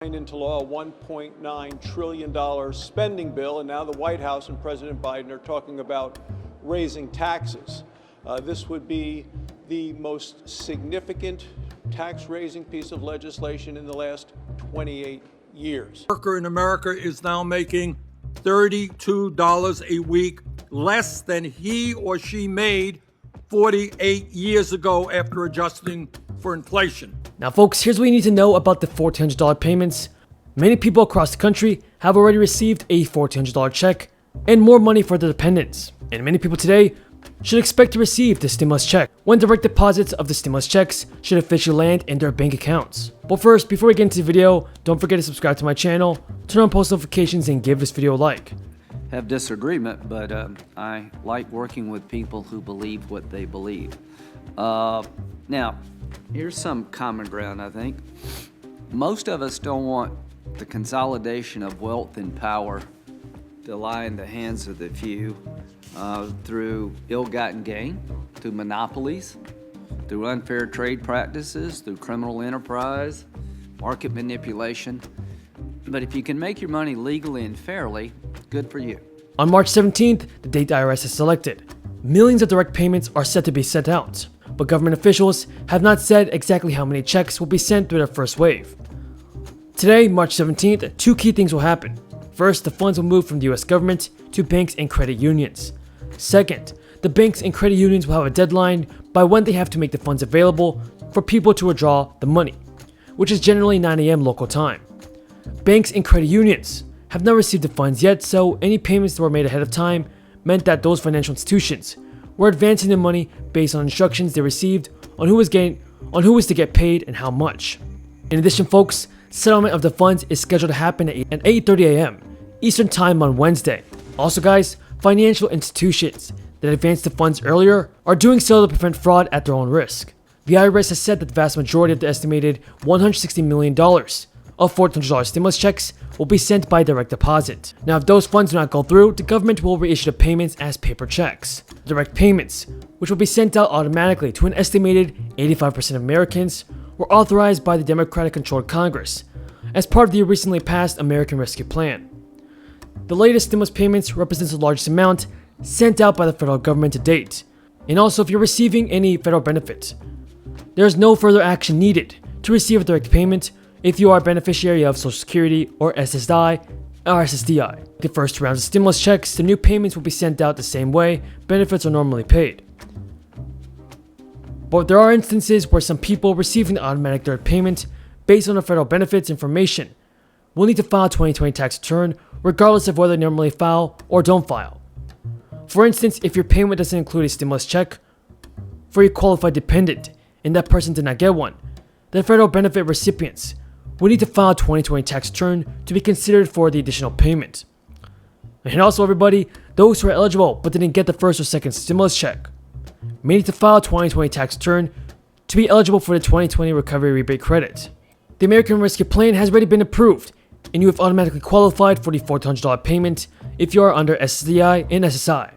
Into law a $1.9 trillion spending bill, and now the White House and President Biden are talking about raising taxes. This would be the most significant tax-raising piece of legislation in the last 28 years. Worker in America is now making $32 a week less than he or she made 48 years ago after adjusting for inflation. Now folks, here's what you need to know about the $1,400 payments. Many people across the country have already received a $1,400 check and more money for their dependents. And many people today should expect to receive the stimulus check when direct deposits of the stimulus checks should officially land in their bank accounts. But first, before we get into the video, don't forget to subscribe to my channel, turn on post notifications, and give this video a like. Have disagreement, but I like working with people who believe what they believe. Now, here's some common ground, I think. Most of us don't want the consolidation of wealth and power to lie in the hands of the few through ill-gotten gain, through monopolies, through unfair trade practices, through criminal enterprise, market manipulation. But if you can make your money legally and fairly, good for you. On March 17th, the date the IRS has selected, millions of direct payments are set to be sent out. But government officials have not said exactly how many checks will be sent through their first wave. Today, March 17th, two key things will happen. First, the funds will move from the US government to banks and credit unions. Second, the banks and credit unions will have a deadline by when they have to make the funds available for people to withdraw the money, which is generally 9 a.m. local time. Banks and credit unions have not received the funds yet, so any payments that were made ahead of time meant that those financial institutions were advancing the money based on instructions they received on who was to get paid and how much. In addition, folks, settlement of the funds is scheduled to happen at 8:30 a.m. Eastern Time on Wednesday. Also, guys, financial institutions that advanced the funds earlier are doing so to prevent fraud at their own risk. The IRS has said that the vast majority of the estimated $160 million of $1,400 stimulus checks will be sent by direct deposit. Now, if those funds do not go through, the government will reissue the payments as paper checks. Direct payments, which will be sent out automatically to an estimated 85% of Americans, were authorized by the Democratic-controlled Congress as part of the recently passed American Rescue Plan. The latest stimulus payments represents the largest amount sent out by the federal government to date. And also, if you're receiving any federal benefit, there is no further action needed to receive a direct payment if you are a beneficiary of Social Security or SSDI or SSDI. The first rounds of stimulus checks, the new payments will be sent out the same way benefits are normally paid. But there are instances where some people receiving the automatic direct payment based on the federal benefits information will need to file a 2020 tax return regardless of whether they normally file or don't file. For instance, if your payment doesn't include a stimulus check for a qualified dependent and that person did not get one, then federal benefit recipients will need to file a 2020 tax return to be considered for the additional payment. And also, everybody, those who are eligible but didn't get the first or second stimulus check may need to file a 2020 tax return to be eligible for the 2020 recovery rebate credit. The American Rescue Plan has already been approved, and you have automatically qualified for the $1,400 payment if you are under SSDI and SSI.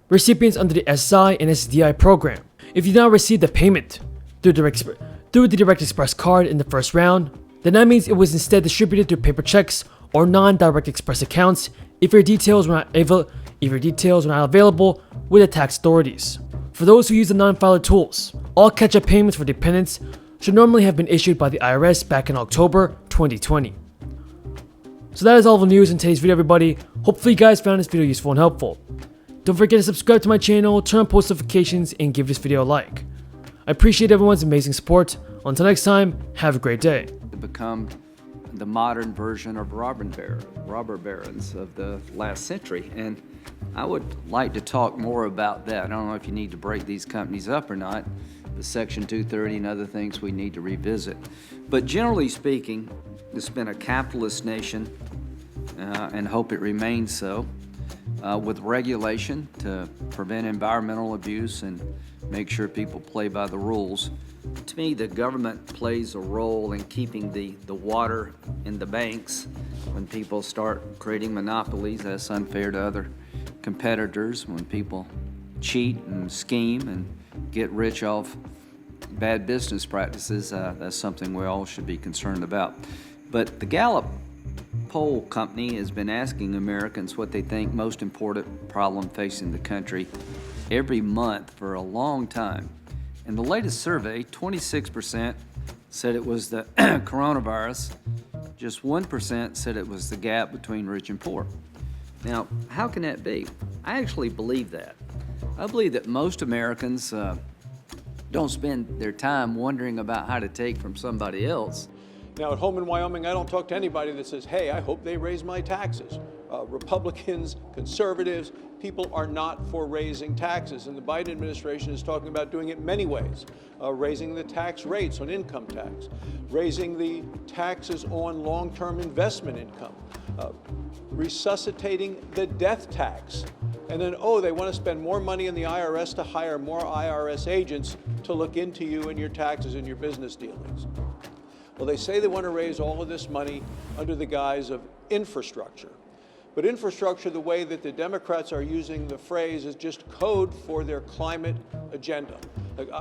Recipients under the SSI and SSDI program, if you now receive the payment through the Direct Express card in the first round, then that means it was instead distributed through paper checks or non-Direct Express accounts if your details were not available with the tax authorities. For those who use the non-filer tools, all catch-up payments for dependents should normally have been issued by the IRS back in October 2020. So that is all the news in today's video, everybody. Hopefully you guys found this video useful and helpful. Don't forget to subscribe to my channel, turn on post notifications, and give this video a like. I appreciate everyone's amazing support. Until next time, have a great day. Become the modern version of robber barons of the last century, and I would like to talk more about that. I don't know if you need to break these companies up or not, the Section 230 and other things we need to revisit. But generally speaking, it's been a capitalist nation, and hope it remains so, with regulation to prevent environmental abuse and make sure people play by the rules. To me, the government plays a role in keeping the water in the banks. When people start creating monopolies, that's unfair to other competitors. When people cheat and scheme and get rich off bad business practices, that's something we all should be concerned about. But the Gallup poll company has been asking Americans what they think most important problem facing the country every month for a long time. In the latest survey, 26% said it was the coronavirus. Just 1% said it was the gap between rich and poor. Now, how can that be? I actually believe that. I believe that most Americans don't spend their time wondering about how to take from somebody else. Now, at home in Wyoming, I don't talk to anybody that says, hey, I hope they raise my taxes. Republicans, conservatives, people are not for raising taxes. And the Biden administration is talking about doing it many ways. Raising the tax rates on income tax, raising the taxes on long-term investment income, resuscitating the death tax. And then, oh, they want to spend more money in the IRS to hire more IRS agents to look into you and your taxes and your business dealings. Well, they say they want to raise all of this money under the guise of infrastructure. But infrastructure, the way that the Democrats are using the phrase, is just code for their climate agenda.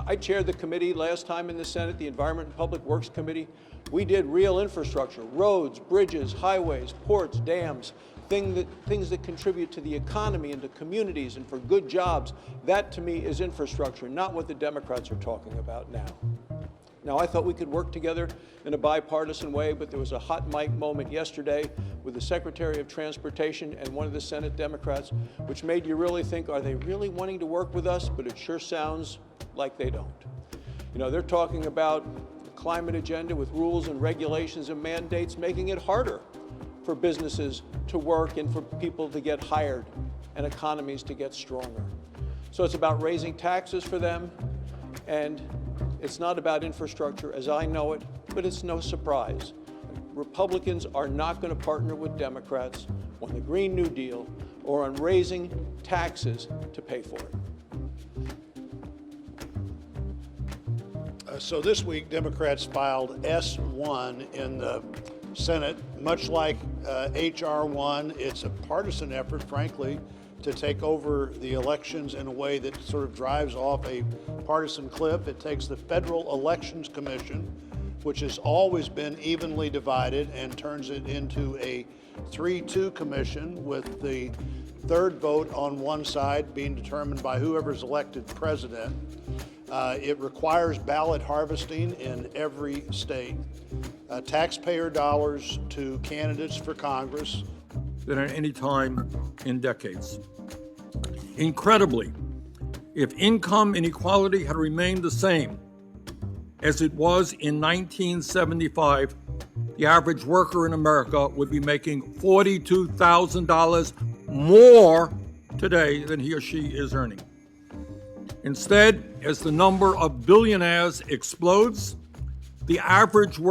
I chaired the committee last time in the Senate, the Environment and Public Works Committee. We did real infrastructure, roads, bridges, highways, ports, dams, things that contribute to the economy and to communities and for good jobs. That, to me, is infrastructure, not what the Democrats are talking about now. Now, I thought we could work together in a bipartisan way, but there was a hot mic moment yesterday with the Secretary of Transportation and one of the Senate Democrats, which made you really think, are they really wanting to work with us? But it sure sounds like they don't. You know, they're talking about the climate agenda with rules and regulations and mandates, making it harder for businesses to work and for people to get hired and economies to get stronger. So it's about raising taxes for them, and it's not about infrastructure as I know it, but it's no surprise. Republicans are not going to partner with Democrats on the Green New Deal or on raising taxes to pay for it. So this week, Democrats filed S1 in the Senate. Much like H.R. 1, it's a partisan effort, frankly, to take over the elections in a way that sort of drives off a partisan cliff. It takes the Federal Elections Commission, which has always been evenly divided, and turns it into a 3-2 commission with the third vote on one side being determined by whoever's elected president. It requires ballot harvesting in every state. Taxpayer dollars to candidates for Congress. Than at any time in decades. Incredibly, if income inequality had remained the same as it was in 1975, the average worker in America would be making $42,000 more today than he or she is earning. Instead, as the number of billionaires explodes, the average worker